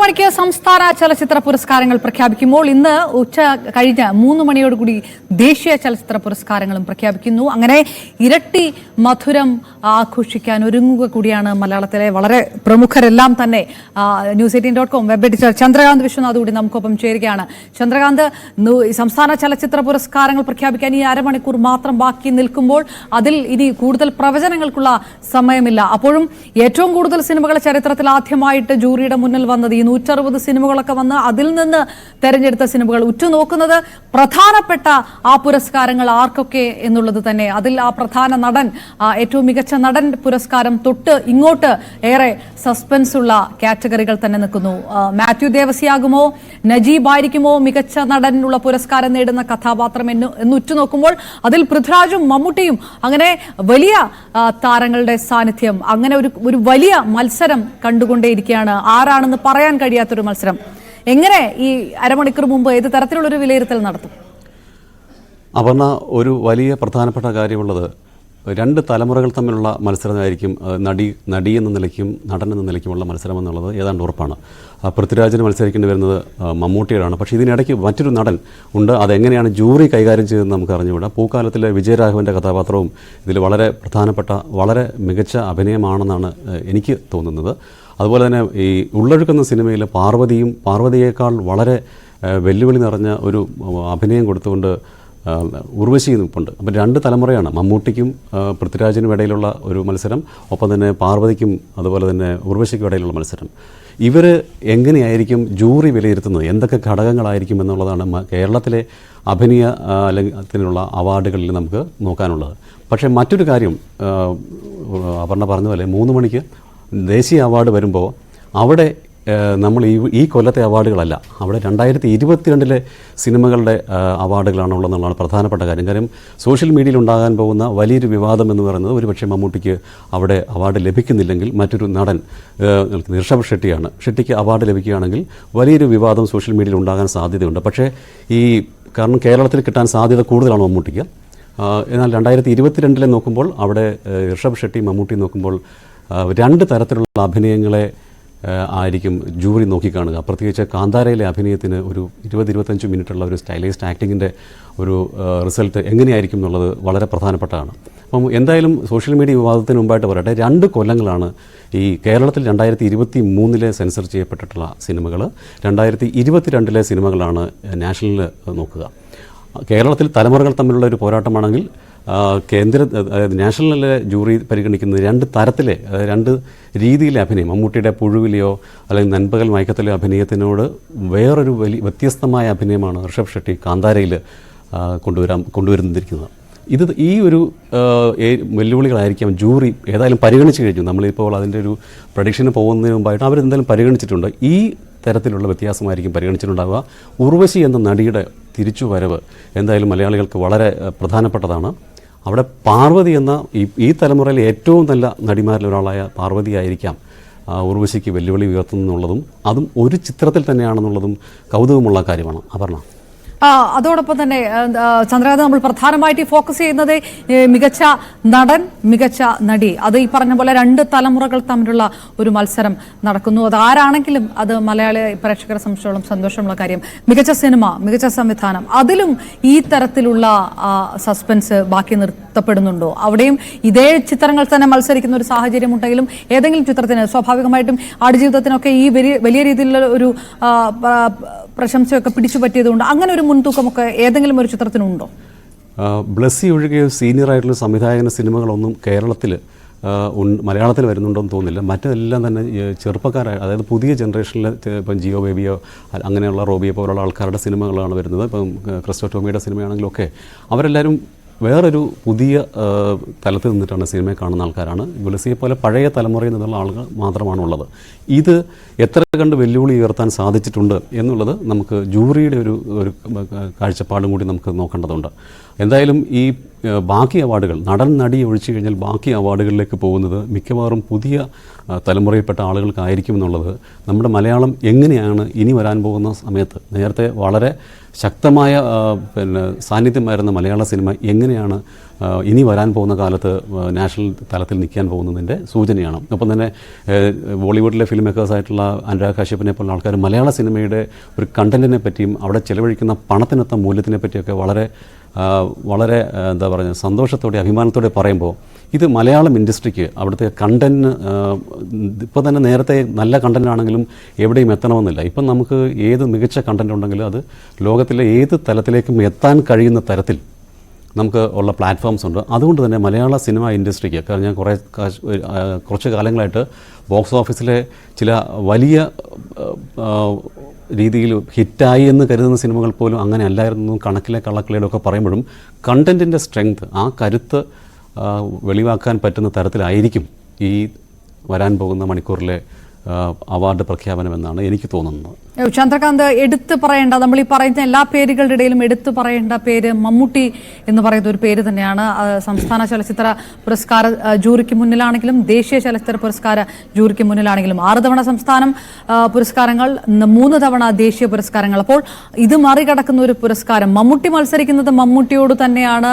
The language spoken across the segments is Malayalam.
മണിക്ക് സംസ്ഥാന ചലച്ചിത്ര പുരസ്കാരങ്ങൾ പ്രഖ്യാപിക്കുമ്പോൾ ഇന്ന് ഉച്ച കഴിഞ്ഞ് 3 മണിയോടുകൂടി ദേശീയ ചലച്ചിത്ര പുരസ്കാരങ്ങളും പ്രഖ്യാപിക്കുന്നു. അങ്ങനെ ഇരട്ടി മധുരം ആഘോഷിക്കാൻ ഒരുങ്ങുക കൂടിയാണ് മലയാളത്തിലെ വളരെ പ്രമുഖരെല്ലാം തന്നെ. news18.com web editor Chandrakant Vishwanath കൂടി നമുക്കൊപ്പം ചേരുകയാണ്. ചന്ദ്രകാന്ത്, സംസ്ഥാന ചലച്ചിത്ര പുരസ്കാരങ്ങൾ പ്രഖ്യാപിക്കാൻ ഈ അരമണിക്കൂർ മാത്രം ബാക്കി നിൽക്കുമ്പോൾ അതിൽ ഇനി കൂടുതൽ പ്രവചനങ്ങൾക്കുള്ള സമയമില്ല. അപ്പോഴും ഏറ്റവും കൂടുതൽ സിനിമകൾ ചരിത്രത്തിൽ ആദ്യമായിട്ട് ജൂറിയുടെ മുന്നിൽ വന്നത് ഈ 160 സിനിമകളൊക്കെ വന്ന് അതിൽ നിന്ന് തെരഞ്ഞെടുത്ത സിനിമകൾ ഉറ്റുനോക്കുന്നത് പ്രധാനപ്പെട്ട ആ പുരസ്കാരങ്ങൾ ആർക്കൊക്കെ എന്നുള്ളത് തന്നെ. അതിൽ ആ പ്രധാന നടൻ, ഏറ്റവും മികച്ച നടൻ പുരസ്കാരം തൊട്ട് ഇങ്ങോട്ട് ഏറെ സസ്പെൻസ് ഉള്ള കാറ്റഗറികൾ തന്നെ നിൽക്കുന്നു. മാത്യു ദേവസിയാകുമോ, നജീബ് ആയിരിക്കുമോ മികച്ച നടനുള്ള പുരസ്കാരം നേടുന്ന കഥാപാത്രം എന്ന് ഉറ്റുനോക്കുമ്പോൾ അതിൽ പൃഥ്വിരാജും മമ്മൂട്ടിയും അങ്ങനെ വലിയ താരങ്ങളുടെ സാന്നിധ്യം, അങ്ങനെ ഒരു വലിയ മത്സരം കണ്ടുകൊണ്ടേയിരിക്കുകയാണ്. ആരാണെന്ന് പറയാൻ കഴിയാത്തൊരു മത്സരം. എങ്ങനെ ഈ അരമണിക്കൂർ മുമ്പ് ഏത് തരത്തിലുള്ളൊരു വിലയിരുത്തൽ നടത്തും? അപർണ, ഒരു വലിയ പ്രധാനപ്പെട്ട കാര്യമുള്ളത് 2 തലമുറകൾ തമ്മിലുള്ള മത്സരമായിരിക്കും. നടി എന്ന നിലയ്ക്കും നടൻ എന്ന നിലയ്ക്കുമുള്ള മത്സരം എന്നുള്ളത് ഏതാണ്ട് ഉറപ്പാണ്. പൃഥ്വിരാജിന് മത്സരിക്കേണ്ടി വരുന്നത് മമ്മൂട്ടിയോടാണ്. പക്ഷേ ഇതിനിടയ്ക്ക് മറ്റൊരു നടൻ ഉണ്ട്. അതെങ്ങനെയാണ് ജൂറി കൈകാര്യം ചെയ്തതെന്ന് നമുക്ക് അറിഞ്ഞുകൂടാ. പൂക്കാലത്തിലെ വിജയരാഘവൻ്റെ കഥാപാത്രവും ഇതിൽ വളരെ പ്രധാനപ്പെട്ട, വളരെ മികച്ച അഭിനയമാണെന്നാണ് എനിക്ക് തോന്നുന്നത്. അതുപോലെ തന്നെ ഈ ഉള്ളൊഴുക്കുന്ന സിനിമയിലെ പാർവതിയേക്കാൾ വളരെ വെല്ലുവിളി നിറഞ്ഞ ഒരു അഭിനയം കൊടുത്തുകൊണ്ട് ഉർവശി നിൽപ്പുണ്ട്. അപ്പം 2 തലമുറയാണ്, മമ്മൂട്ടിക്കും പൃഥ്വിരാജിനും ഇടയിലുള്ള ഒരു മത്സരം, ഒപ്പം തന്നെ പാർവതിക്കും അതുപോലെ തന്നെ ഉർവശിക്കും ഇടയിലുള്ള മത്സരം. ഇവർ എങ്ങനെയായിരിക്കും ജൂറി വിലയിരുത്തുന്നത്, എന്തൊക്കെ ഘടകങ്ങളായിരിക്കും എന്നുള്ളതാണ് കേരളത്തിലെ അഭിനയ അല്ലെങ്കിൽ അവാർഡുകളിൽ നമുക്ക് നോക്കാനുള്ളത്. പക്ഷേ മറ്റൊരു കാര്യം, അപർണ പറഞ്ഞ പോലെ 3 മണിക്ക് ദേശീയ അവാർഡ് വരുമ്പോൾ അവിടെ നമ്മൾ ഈ കൊല്ലത്തെ അവാർഡുകളല്ല, അവിടെ 2022 സിനിമകളുടെ അവാർഡുകളാണുള്ളതെന്നുള്ളതാണ് പ്രധാനപ്പെട്ട കാര്യം. കാര്യം സോഷ്യൽ മീഡിയയിൽ ഉണ്ടാകാൻ പോകുന്ന വലിയൊരു വിവാദം എന്ന് പറയുന്നത് ഒരുപക്ഷെ മമ്മൂട്ടിക്ക് അവിടെ അവാർഡ് ലഭിക്കുന്നില്ലെങ്കിൽ മറ്റൊരു നടൻ ഋഷഭ് ഷെട്ടിക്ക് അവാർഡ് ലഭിക്കുകയാണെങ്കിൽ വലിയൊരു വിവാദം സോഷ്യൽ മീഡിയയിൽ ഉണ്ടാകാൻ സാധ്യതയുണ്ട്. പക്ഷേ കാരണം കേരളത്തിൽ കിട്ടാൻ സാധ്യത കൂടുതലാണ് മമ്മൂട്ടിക്ക്. എന്നാൽ 2022 നോക്കുമ്പോൾ അവിടെ ഋഷഭ് ഷെട്ടി മമ്മൂട്ടി നോക്കുമ്പോൾ 2 തരത്തിലുള്ള അഭിനയങ്ങളെ ആയിരിക്കും ജൂറി നോക്കിക്കാണുക. പ്രത്യേകിച്ച് കാന്താരയിലെ അഭിനയത്തിന് ഒരു 20-25 മിനിറ്റുള്ള ഒരു സ്റ്റൈലൈസ്ഡ് ആക്ടിങ്ങിൻ്റെ ഒരു റിസൾട്ട് എങ്ങനെയായിരിക്കും എന്നുള്ളത് വളരെ പ്രധാനപ്പെട്ടതാണ്. അപ്പം എന്തായാലും സോഷ്യൽ മീഡിയ വിവാദത്തിന് മുമ്പായിട്ട് പറയട്ടെ, 2 കൊല്ലങ്ങളാണ് ഈ കേരളത്തിൽ 2023 സെൻസർ ചെയ്യപ്പെട്ടിട്ടുള്ള സിനിമകൾ, 2022 സിനിമകളാണ് നാഷണലിൽ നോക്കുക. കേരളത്തിൽ തലമുറകൾ തമ്മിലുള്ള ഒരു പോരാട്ടമാണെങ്കിൽ നാഷണലിലെ ജൂറി പരിഗണിക്കുന്നത് 2 തരത്തിലെ, 2 രീതിയിലെ അഭിനയം. മമ്മൂട്ടിയുടെ പുഴുവിലെയോ അല്ലെങ്കിൽ നൻപകൽ മയക്കത്തിലെയോ അഭിനയത്തിനോട് വേറൊരു വ്യത്യസ്തമായ അഭിനയമാണ് ഋഷഭ് ഷെട്ടി കാന്താരയിൽ കൊണ്ടുവരുന്നിരിക്കുന്നത്. ഈ ഒരു വെല്ലുവിളികളായിരിക്കാം ജൂറി ഏതായാലും പരിഗണിച്ചു കഴിഞ്ഞു. നമ്മളിപ്പോൾ അതിൻ്റെ ഒരു പ്രഡിക്ഷന് പോകുന്നതിന് മുമ്പായിട്ട് അവരെന്തായാലും പരിഗണിച്ചിട്ടുണ്ട്. ഈ തരത്തിലുള്ള വ്യത്യാസമായിരിക്കും പരിഗണിച്ചിട്ടുണ്ടാവുക. ഉർവശി എന്ന നടിയുടെ തിരിച്ചുവരവ് എന്തായാലും മലയാളികൾക്ക് വളരെ പ്രധാനപ്പെട്ടതാണ്. അവിടെ പാർവതി എന്ന ഈ തലമുറയിലെ ഏറ്റവും നല്ല നടിമാരിൽ ഒരാളായ പാർവതിയായിരിക്കാം ഉർവശിക്ക് വെല്ലുവിളി ഉയർത്തുന്നുള്ളതും അതും ഒരു ചിത്രത്തിൽ തന്നെയാണെന്നുള്ളതും കൗതുകമുള്ള കാര്യമാണ്. അപർണ, അതോടൊപ്പം തന്നെ ചന്ദ്രകാന്ത്, നമ്മൾ പ്രധാനമായിട്ട് ഫോക്കസ് ചെയ്യുന്നത് മികച്ച നടൻ, മികച്ച നടി. അത് ഈ പറഞ്ഞ പോലെ 2 തലമുറകൾ തമ്മിലുള്ള ഒരു മത്സരം നടക്കുന്നു. അത് ആരാണെങ്കിലും അത് മലയാളി പ്രേക്ഷകരെ സംബന്ധിച്ചോളം സന്തോഷമുള്ള കാര്യം. മികച്ച സിനിമ, മികച്ച സംവിധാനം, അതിലും ഈ തരത്തിലുള്ള സസ്പെൻസ് ബാക്കി നിർത്തപ്പെടുന്നുണ്ടോ? അവിടെയും ഇതേ ചിത്രങ്ങൾ തന്നെ മത്സരിക്കുന്ന ഒരു സാഹചര്യം ഉണ്ടെങ്കിലും ഏതെങ്കിലും ചിത്രത്തിന്, സ്വാഭാവികമായിട്ടും ആടുജീവിതത്തിനൊക്കെ ഈ വലിയ രീതിയിലുള്ള ഒരു പ്രശംസയൊക്കെ പിടിച്ചു പറ്റിയതുകൊണ്ട് അങ്ങനെ ഒരു മുൻതൂക്കമൊക്കെ ഏതെങ്കിലും ഒരു ചിത്രത്തിനുണ്ടോ? ബ്ലസ്സി ഒഴികെ സീനിയറായിട്ടുള്ള സംവിധായകന സിനിമകളൊന്നും കേരളത്തിൽ മലയാളത്തിൽ വരുന്നുണ്ടോയെന്ന് തോന്നുന്നില്ല. മറ്റെല്ലാം തന്നെ ചെറുപ്പക്കാരായ, അതായത് പുതിയ ജനറേഷനിലെ ഇപ്പം ജിയോ ബേബിയോ അങ്ങനെയുള്ള റോബിയെ പോലുള്ള ആൾക്കാരുടെ സിനിമകളാണ് വരുന്നത്. ഇപ്പം ക്രിസ്റ്റോ ടോമിയുടെ സിനിമയാണെങ്കിലൊക്കെ അവരെല്ലാവരും വേറൊരു പുതിയ തലത്തിൽ നിന്നിട്ടാണ് സിനിമയെ കാണുന്ന ആൾക്കാരാണ്. ബ്ലസ്സിയെ പോലെ പഴയ തലമുറയിൽ നിന്നുള്ള ആളുകൾ മാത്രമാണുള്ളത്. ഇത് എത്ര കണ്ട് വെല്ലുവിളി ഉയർത്താൻ സാധിച്ചിട്ടുണ്ട് എന്നുള്ളത് നമുക്ക് ജൂറിയുടെ ഒരു കാഴ്ചപ്പാടും കൂടി നമുക്ക് നോക്കേണ്ടതുണ്ട്. എന്തായാലും ഈ ബാക്കി അവാർഡുകൾ നടൻ നടി ഒഴിച്ചു കഴിഞ്ഞാൽ ബാക്കി അവാർഡുകളിലേക്ക് പോകുന്നത് മിക്കവാറും പുതിയ തലമുറയിൽപ്പെട്ട ആളുകൾക്കായിരിക്കും എന്നുള്ളത് നമ്മുടെ മലയാളം എങ്ങനെയാണ് ഇനി വരാൻ പോകുന്ന സമയത്ത് നേരത്തെ വളരെ ശക്തമായ സാന്നിധ്യമായിരുന്ന മലയാള സിനിമ എങ്ങനെയാണ് ഇനി വരാൻ പോകുന്ന കാലത്ത് നാഷണൽ തലത്തിൽ നിൽക്കാൻ പോകുന്നതിൻ്റെ സൂചനയാണ്. ഒപ്പം തന്നെ ബോളിവുഡിലെ ഫിലിം മേക്കേഴ്സായിട്ടുള്ള അനുരാഗ് കശ്യപിനെ പോലുള്ള ആൾക്കാർ മലയാള സിനിമയുടെ ഒരു കണ്ടൻറ്റിനെ പറ്റിയും അവിടെ ചിലവഴിക്കുന്ന പണത്തിനൊത്ത മൂല്യത്തിനെ പറ്റിയൊക്കെ വളരെ എന്താ പറയുക സന്തോഷത്തോടെ അഭിമാനത്തോടെ പറയുമ്പോൾ ഇത് മലയാളം ഇൻഡസ്ട്രിക്ക് അവിടുത്തെ കണ്ടൻറ്റിന് ഇപ്പോൾ തന്നെ നേരത്തെ നല്ല കണ്ടൻ്റ് ആണെങ്കിലും എവിടെയും എത്തണമെന്നില്ല. ഇപ്പം നമുക്ക് ഏത് മികച്ച കണ്ടൻ്റ് ഉണ്ടെങ്കിലും അത് ലോകത്തിലെ ഏത് തലത്തിലേക്കും എത്താൻ കഴിയുന്ന തരത്തിൽ നമുക്ക് ഉള്ള പ്ലാറ്റ്ഫോംസ് ഉണ്ട്. അതുകൊണ്ട് തന്നെ മലയാള സിനിമ ഇൻഡസ്ട്രിക്ക് കാരണം ഞാൻ കുറച്ച് കാലങ്ങളായിട്ട് ബോക്സ് ഓഫീസിലെ ചില വലിയ രീതിയിൽ ഹിറ്റായി എന്ന് കരുതുന്ന സിനിമകൾ പോലും അങ്ങനെ അല്ലായിരുന്നു കണക്കിലെ കള്ളക്കളികളൊക്കെ പറയുമ്പോഴും കണ്ടൻറ്റിൻ്റെ സ്ട്രെങ്ത് ആ കരുത്ത് വെളിവാക്കാൻ പറ്റുന്ന തരത്തിലായിരിക്കും ഈ വരാൻ പോകുന്ന മണിക്കൂറിലെ അവാർഡ് പ്രഖ്യാപനം എന്നാണ് എനിക്ക് തോന്നുന്നത്. ചന്ദ്രകാന്ത്, എടുത്തു പറയേണ്ട നമ്മൾ ഈ പറയുന്ന എല്ലാ പേരുകളുടെ ഇടയിലും എടുത്തു പറയേണ്ട പേര് മമ്മൂട്ടി എന്ന് പറയുന്ന ഒരു പേര് തന്നെയാണ്. സംസ്ഥാന ചലച്ചിത്ര പുരസ്കാര ജൂറിക്ക് മുന്നിലാണെങ്കിലും ദേശീയ ചലച്ചിത്ര പുരസ്കാര ജൂറിക്ക് മുന്നിലാണെങ്കിലും 6 തവണ സംസ്ഥാനം പുരസ്കാരങ്ങൾ, 3 തവണ ദേശീയ പുരസ്കാരങ്ങൾ. അപ്പോൾ ഇത് മറികടക്കുന്ന ഒരു പുരസ്കാരം മമ്മൂട്ടി മത്സരിക്കുന്നത് മമ്മൂട്ടിയോട് തന്നെയാണ്.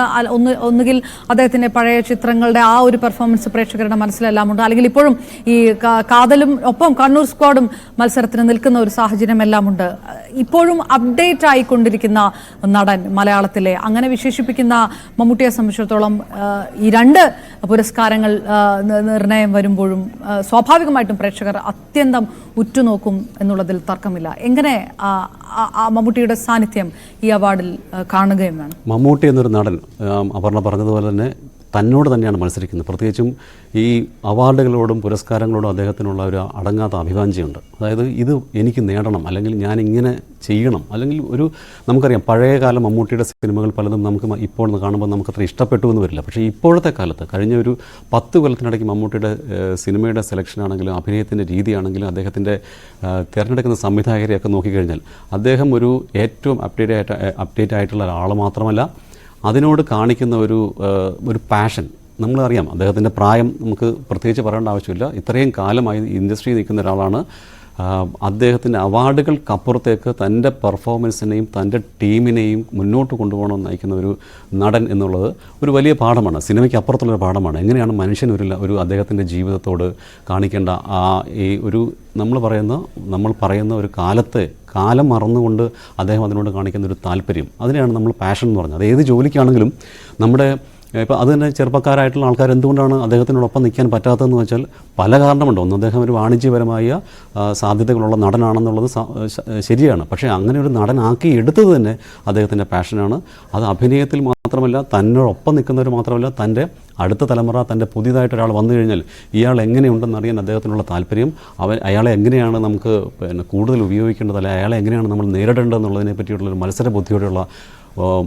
ഒന്നുകിൽ അദ്ദേഹത്തിന്റെ പഴയ ചിത്രങ്ങളുടെ ആ ഒരു പെർഫോമൻസ് പ്രേക്ഷകരുടെ മനസ്സിലെല്ലാം ഉണ്ട്, അല്ലെങ്കിൽ ഇപ്പോഴും ഈ കാതലും ഒപ്പം കണ്ണൂർ സ്ക്വാഡും മത്സരത്തിന് നിൽക്കുന്ന ഒരു സാഹചര്യം എല്ലാം ഉണ്ട്. ഇപ്പോഴും അപ്ഡേറ്റ് ആയിക്കൊണ്ടിരിക്കുന്ന നടൻ മലയാളത്തിലെ, അങ്ങനെ വിശേഷിപ്പിക്കുന്ന മമ്മൂട്ടിയെ സംബന്ധിച്ചിടത്തോളം ഈ 2 പുരസ്കാരങ്ങൾ നിർണയം വരുമ്പോഴും സ്വാഭാവികമായിട്ടും പ്രേക്ഷകർ അത്യന്തം ഉറ്റുനോക്കും എന്നുള്ളതിൽ തർക്കമില്ല. എങ്ങനെ മമ്മൂട്ടിയുടെ സാന്നിധ്യം ഈ അവാർഡിൽ കാണുകയും വേണം? മമ്മൂട്ടി എന്നൊരു നടൻ അപർണ പറഞ്ഞതുപോലെ തന്നെ തന്നോട് തന്നെയാണ് മത്സരിക്കുന്നത്. പ്രത്യേകിച്ചും ഈ അവാർഡുകളോടും പുരസ്കാരങ്ങളോടും അദ്ദേഹത്തിനുള്ള ഒരു അടങ്ങാത്ത അഭിവാഞ്ജയുണ്ട്. അതായത് ഇത് എനിക്ക് നേടണം, അല്ലെങ്കിൽ ഞാൻ ഇങ്ങനെ ചെയ്യണം, അല്ലെങ്കിൽ നമുക്കറിയാം പഴയകാലം മമ്മൂട്ടിയുടെ സിനിമകൾ പലതും നമുക്ക് ഇപ്പോൾ കാണുമ്പോൾ നമുക്കത്ര ഇഷ്ടപ്പെട്ടു എന്ന് വരില്ല. പക്ഷേ ഇപ്പോഴത്തെ കാലത്ത് കഴിഞ്ഞ ഒരു 10 കൊല്ലത്തിനിടയ്ക്ക് മമ്മൂട്ടിയുടെ സിനിമയുടെ സെലക്ഷൻ ആണെങ്കിലും അഭിനയത്തിൻ്റെ രീതിയാണെങ്കിലും അദ്ദേഹത്തിൻ്റെ തിരഞ്ഞെടുക്കുന്ന സംവിധായകരെയൊക്കെ നോക്കിക്കഴിഞ്ഞാൽ അദ്ദേഹം ഏറ്റവും അപ്ഡേറ്റ് ആയിട്ടുള്ള ഒരാൾ മാത്രമല്ല, അതിനോട് കാണിക്കുന്ന ഒരു പാഷൻ. നമ്മളറിയാം അദ്ദേഹത്തിൻ്റെ പ്രായം നമുക്ക് പ്രത്യേകിച്ച് പറയേണ്ട ആവശ്യമില്ല. ഇത്രയും കാലമായി ഇൻഡസ്ട്രിയിൽ നിൽക്കുന്ന ഒരാളാണ്. അദ്ദേഹത്തിൻ്റെ അവാർഡുകൾക്കപ്പുറത്തേക്ക് തൻ്റെ പെർഫോമൻസിനെയും തൻ്റെ ടീമിനെയും മുന്നോട്ട് കൊണ്ടുപോകണമെന്ന് നയിക്കുന്ന ഒരു നടൻ എന്നുള്ളത് ഒരു വലിയ പാഠമാണ്, സിനിമയ്ക്ക് അപ്പുറത്തുള്ളൊരു പാഠമാണ്. എങ്ങനെയാണ് മനുഷ്യൻ ഒരു അദ്ദേഹത്തിൻ്റെ ജീവിതത്തോട് കാണിക്കേണ്ട നമ്മൾ പറയുന്ന ഒരു കാലം മറന്നുകൊണ്ട് അദ്ദേഹം അതിനോട് കാണിക്കുന്ന ഒരു താല്പര്യം, അതിനെയാണ് നമ്മൾ പാഷൻ എന്ന് പറഞ്ഞത്. അത് ഏത് ജോലിക്കാണെങ്കിലും ഇപ്പോൾ അത് തന്നെ ചെറുപ്പക്കാരായിട്ടുള്ള ആൾക്കാർ എന്തുകൊണ്ടാണ് അദ്ദേഹത്തിനോടൊപ്പം നിൽക്കാൻ പറ്റാത്തതെന്ന് വെച്ചാൽ പല കാരണമുണ്ട്. ഒന്ന്, അദ്ദേഹം ഒരു വാണിജ്യപരമായ സാധ്യതകളുള്ള നടനാണെന്നുള്ളത് ശരിയാണ്. പക്ഷേ അങ്ങനെ ഒരു നടനാക്കി എടുത്തത് തന്നെ അദ്ദേഹത്തിൻ്റെ പാഷനാണ്. അത് അഭിനയത്തിൽ മാത്രമല്ല, തന്നോടൊപ്പം നിൽക്കുന്നവർ മാത്രമല്ല, തൻ്റെ അടുത്ത തലമുറ, തൻ്റെ പുതിയതായിട്ടൊരാൾ വന്നു കഴിഞ്ഞാൽ ഇയാൾ എങ്ങനെയുണ്ടെന്നറിയാൻ അദ്ദേഹത്തിനുള്ള താല്പര്യം, അയാളെ എങ്ങനെയാണ് നമുക്ക് കൂടുതൽ ഉപയോഗിക്കേണ്ടത്, അല്ലെങ്കിൽ അയാളെ എങ്ങനെയാണ് നമ്മൾ നേരിടേണ്ടതെന്നുള്ളതിനെ പറ്റിയിട്ടുള്ളൊരു മത്സര ബുദ്ധിയോടെയുള്ള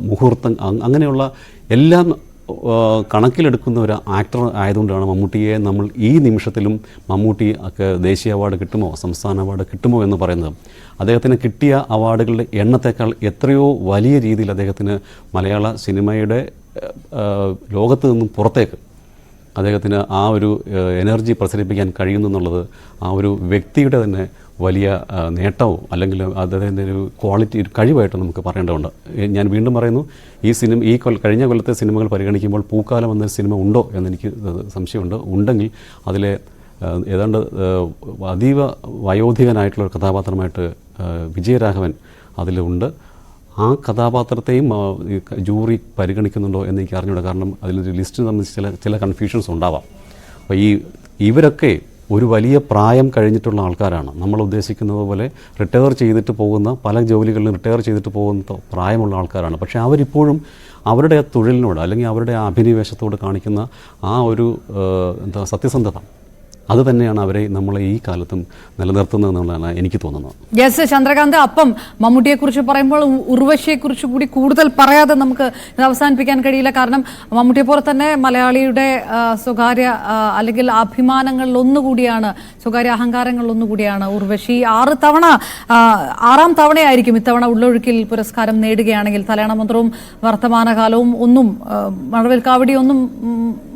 മുഹൂർത്തം, അങ്ങനെയുള്ള എല്ലാം കണക്കിലെടുക്കുന്ന ഒരു ആക്ടർ ആയതുകൊണ്ടാണ് മമ്മൂട്ടിയെ നമ്മൾ ഈ നിമിഷത്തിലും മമ്മൂട്ടി ദേശീയ അവാർഡ് കിട്ടുമോ സംസ്ഥാന അവാർഡ് കിട്ടുമോ എന്ന് പറയുന്നത്. അദ്ദേഹത്തിന് കിട്ടിയ അവാർഡുകളുടെ എണ്ണത്തേക്കാൾ എത്രയോ വലിയ രീതിയിൽ അദ്ദേഹത്തിന് മലയാള സിനിമയുടെ ലോകത്ത് നിന്നും പുറത്തേക്ക് അദ്ദേഹത്തിന് ആ ഒരു എനർജി പ്രസരിപ്പിക്കാൻ കഴിയുന്നു എന്നുള്ളത് ആ ഒരു വ്യക്തിയുടെ തന്നെ വലിയ നേട്ടവും അല്ലെങ്കിൽ അദ്ദേഹത്തിൻ്റെ ഒരു ക്വാളിറ്റി, ഒരു കഴിവായിട്ട് നമുക്ക് പറയേണ്ടതുണ്ട്. ഞാൻ വീണ്ടും പറയുന്നു, കഴിഞ്ഞ കൊല്ലത്തെ സിനിമകൾ പരിഗണിക്കുമ്പോൾ പൂക്കാലം എന്നൊരു സിനിമ ഉണ്ടോ എന്നെനിക്ക് സംശയമുണ്ട്. ഉണ്ടെങ്കിൽ അതിലെ ഏതാണ്ട് അതീവ വയോധികനായിട്ടുള്ള ഒരു കഥാപാത്രമായിട്ട് വിജയരാഘവൻ അതിലുണ്ട്. ആ കഥാപാത്രത്തെയും ജൂറി പരിഗണിക്കുന്നുണ്ടോ എന്ന് എനിക്ക് അറിഞ്ഞൂടാ. കാരണം അതിലൊരു ലിസ്റ്റ് സംബന്ധിച്ച് ചില കൺഫ്യൂഷൻസ് ഉണ്ടാവാം. അപ്പോൾ ഇവരൊക്കെ ഒരു വലിയ പ്രായം കഴിഞ്ഞിട്ടുള്ള ആൾക്കാരാണ്. നമ്മൾ ഉദ്ദേശിക്കുന്നത് പോലെ റിട്ടയർ ചെയ്തിട്ട് പോകുന്ന, പല ജോലികളിലും റിട്ടയർ ചെയ്തിട്ട് പോകുന്ന പ്രായമുള്ള ആൾക്കാരാണ്. പക്ഷേ അവരിപ്പോഴും അവരുടെ തൊഴിലിനോട് അല്ലെങ്കിൽ അവരുടെ അഭിനിവേശത്തോട് കാണിക്കുന്ന ആ ഒരു സത്യസന്ധത, അത് തന്നെയാണ് അവരെ നമ്മളെ ഈ കാലത്തും നിലനിർത്തുന്നത് എന്നുള്ളതാണ് എനിക്ക് തോന്നുന്നത്. യെസ് ചന്ദ്രകാന്ത്, അപ്പം മമ്മൂട്ടിയെക്കുറിച്ച് പറയുമ്പോൾ ഉർവശിയെക്കുറിച്ച് കൂടി കൂടുതൽ പറയാതെ നമുക്ക് ഇത് അവസാനിപ്പിക്കാൻ കഴിയില്ല. കാരണം മമ്മൂട്ടിയെ പോലെ തന്നെ മലയാളിയുടെ സ്വകാര്യ അല്ലെങ്കിൽ അഭിമാനങ്ങളിൽ ഒന്നുകൂടിയാണ്, സ്വകാര്യ അഹങ്കാരങ്ങളിൽ ഒന്നുകൂടിയാണ് ഉർവശി. 6ാം തവണയായിരിക്കും ഇത്തവണ ഉള്ളൊഴുക്കിൽ പുരസ്കാരം നേടുകയാണെങ്കിൽ. തലയാണ മന്ത്രവും വർത്തമാനകാലവും ഒന്നും മഴവിൽക്കാവടിയൊന്നും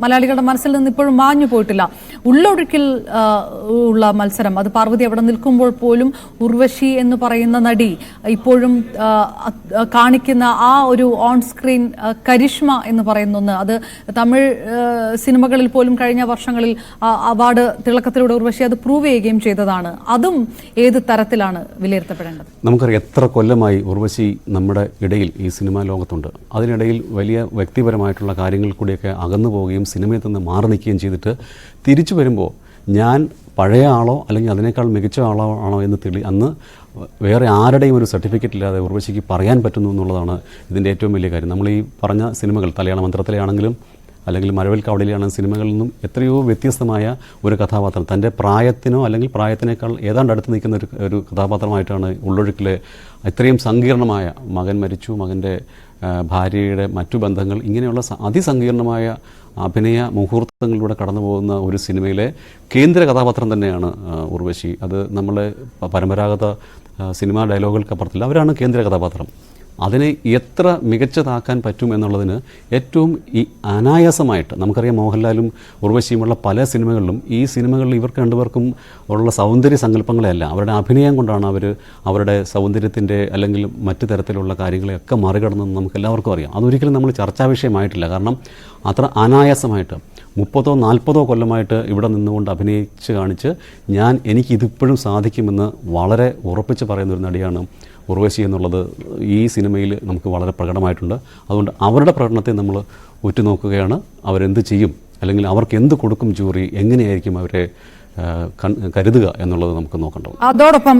മലയാളികളുടെ മനസ്സിൽ നിന്ന് ഇപ്പോഴും മാഞ്ഞു പോയിട്ടില്ല. ഉള്ളൊഴുക്കിൽ ഉള്ള മത്സരം, അത് പാർവതി അവിടെ നിൽക്കുമ്പോൾ പോലും ഉർവശി എന്ന് പറയുന്ന നടി ഇപ്പോഴും കാണിക്കുന്ന ആ ഒരു ഓൺ സ്ക്രീൻ കരിഷ്മ എന്ന് പറയുന്ന ഒന്ന്, അത് തമിഴ് സിനിമകളിൽ പോലും കഴിഞ്ഞ വർഷങ്ങളിൽ അവാർഡ് തിളക്കത്തിലൂടെ ഉർവശി അത് പ്രൂവ് ചെയ്യുകയും ചെയ്തതാണ്. അതും ഏത് തരത്തിലാണ് വിലയിരുത്തപ്പെടേണ്ടത്? നമുക്കറിയാം എത്ര കൊല്ലമായി ഉർവശി നമ്മുടെ ഇടയിൽ ഈ സിനിമാ ലോകത്തുണ്ട്. അതിനിടയിൽ വലിയ വ്യക്തിപരമായിട്ടുള്ള കാര്യങ്ങൾ കൂടിയൊക്കെ അകന്നു പോവുകയും സിനിമയിൽ നിന്ന് മാറി നിൽക്കുകയും ചെയ്തിട്ട് തിരിച്ചു വരുമ്പോൾ ഞാൻ പഴയ ആളോ അല്ലെങ്കിൽ അതിനേക്കാൾ മികച്ച ആളോ ആണോ എന്ന് അന്ന് വേറെ ആരുടെയും ഒരു സർട്ടിഫിക്കറ്റ് ഇല്ലാതെ ഉർവശിക്ക് പറയാൻ പറ്റുന്നു എന്നുള്ളതാണ് ഇതിൻ്റെ ഏറ്റവും വലിയ കാര്യം. നമ്മൾ ഈ പറഞ്ഞ സിനിമകൾ തലയാണ മന്ത്രത്തിലെ ആണെങ്കിലും അല്ലെങ്കിൽ മഴവിൽക്കാവടിയിലാണെങ്കിലും സിനിമകളിൽ നിന്നും എത്രയോ വ്യത്യസ്തമായ ഒരു കഥാപാത്രം, തൻ്റെ പ്രായത്തിനോ അല്ലെങ്കിൽ പ്രായത്തിനേക്കാൾ ഏതാണ്ട് അടുത്ത് നിൽക്കുന്ന ഒരു കഥാപാത്രമായിട്ടാണ് ഉള്ളൊഴുക്കിലെ ഇത്രയും സങ്കീർണമായ മകൻ മരിച്ചു, മകൻ്റെ ഭാര്യയുടെ മറ്റു ബന്ധങ്ങൾ, ഇങ്ങനെയുള്ള അതിസങ്കീർണമായ അഭിനയ മുഹൂർത്തങ്ങളിലൂടെ കടന്നു പോകുന്ന ഒരു സിനിമയിലെ കേന്ദ്ര കഥാപാത്രം തന്നെയാണ് ഉർവശി. അത് നമ്മളെ പരമ്പരാഗത സിനിമാ ഡയലോഗുകൾക്കപ്പുറത്തില്ല, അവരാണ് കേന്ദ്ര കഥാപാത്രം. അതിനെ എത്ര മികച്ചതാക്കാൻ പറ്റും എന്നുള്ളതിന് ഏറ്റവും ഈ അനായാസമായിട്ട്, നമുക്കറിയാം മോഹൻലാലും ഉർവശിയുമുള്ള പല സിനിമകളിലും ഈ സിനിമകളിൽ ഇവർക്ക് രണ്ടുപേർക്കും ഉള്ള സൗന്ദര്യ സങ്കല്പങ്ങളെയല്ല, അവരുടെ അഭിനയം കൊണ്ടാണ് അവർ അവരുടെ സൗന്ദര്യത്തിൻ്റെ അല്ലെങ്കിൽ മറ്റു തരത്തിലുള്ള കാര്യങ്ങളെയൊക്കെ മറികടന്നെന്ന് നമുക്ക് എല്ലാവർക്കും അറിയാം. അതൊരിക്കലും നമ്മൾ ചർച്ചാ വിഷയമായിട്ടില്ല. കാരണം അത്ര അനായാസമായിട്ട് 30-40 കൊല്ലമായിട്ട് ഇവിടെ നിന്നുകൊണ്ട് അഭിനയിച്ച് കാണിച്ച് എനിക്കിതിപ്പോഴും സാധിക്കുമെന്ന് വളരെ ഉറപ്പിച്ച് പറയുന്ന ഒരു നടിയാണ് ഉർവശി എന്നുള്ളത് ഈ സിനിമയിൽ നമുക്ക് വളരെ പ്രകടമായിട്ടുണ്ട്. അതുകൊണ്ട് അവരുടെ പ്രകടനത്തെ നമ്മൾ ഉറ്റുനോക്കുകയാണ്. അവരെന്ത് ചെയ്യും അല്ലെങ്കിൽ അവർക്ക് എന്ത് കൊടുക്കും ജൂറി, എങ്ങനെയായിരിക്കും അവരെ കരുതുക എന്നുള്ളത് നമുക്ക് നോക്കേണ്ടത്. അതോടൊപ്പം